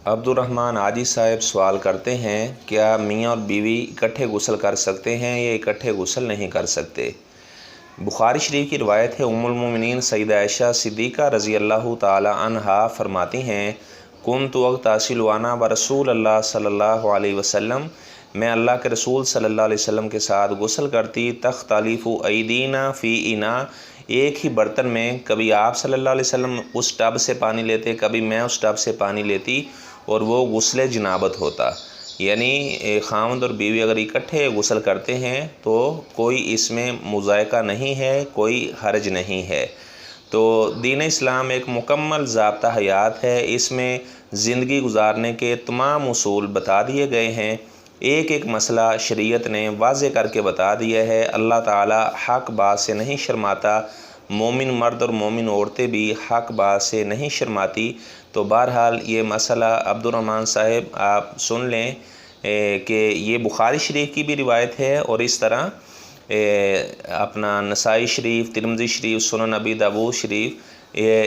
عبدالرحمن عاجی صاحب سوال کرتے ہیں، کیا میاں اور بیوی اکٹھے غسل کر سکتے ہیں یا اکٹھے غسل نہیں کر سکتے؟ بخاری شریف کی روایت ہے، ام المومنین سیدہ عائشہ صدیقہ رضی اللہ تعالی عنہا فرماتی ہیں، کنت اغتسل وانا برسول اللہ صلی اللہ علیہ وسلم، میں اللہ کے رسول صلی اللہ علیہ وسلم کے ساتھ غسل کرتی، تختلف ایدینا فی انا، ایک ہی برتن میں کبھی آپ صلی اللہ علیہ وسلم اس ٹب سے پانی لیتے، کبھی میں اس ٹب سے پانی لیتی، اور وہ غسل جنابت ہوتا۔ یعنی خاوند اور بیوی اگر اکٹھے غسل کرتے ہیں تو کوئی اس میں مذائقہ نہیں ہے، کوئی حرج نہیں ہے۔ تو دین اسلام ایک مکمل ضابطہ حیات ہے، اس میں زندگی گزارنے کے تمام اصول بتا دیے گئے ہیں، ایک ایک مسئلہ شریعت نے واضح کر کے بتا دیا ہے۔ اللہ تعالی حق بات سے نہیں شرماتا، مومن مرد اور مومن عورتیں بھی حق بات سے نہیں شرماتی۔ تو بہرحال یہ مسئلہ عبدالرحمن صاحب آپ سن لیں کہ یہ بخاری شریف کی بھی روایت ہے، اور اس طرح اپنا نسائی شریف، ترمذی شریف، سنن نبی داؤد شریف،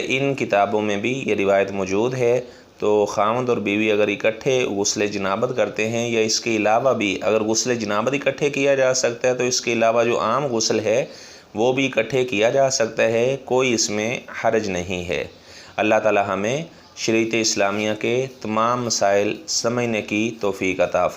ان کتابوں میں بھی یہ روایت موجود ہے۔ تو خاوند اور بیوی اگر اکٹھے غسل جنابت کرتے ہیں، یا اس کے علاوہ بھی اگر غسل جنابت اکٹھے کیا جا سکتا ہے تو اس کے علاوہ جو عام غسل ہے وہ بھی اکٹھے کیا جا سکتا ہے، کوئی اس میں حرج نہیں ہے۔ اللہ تعالی ہمیں شریعت اسلامیہ کے تمام مسائل سمجھنے کی توفیق عطا فرمائے۔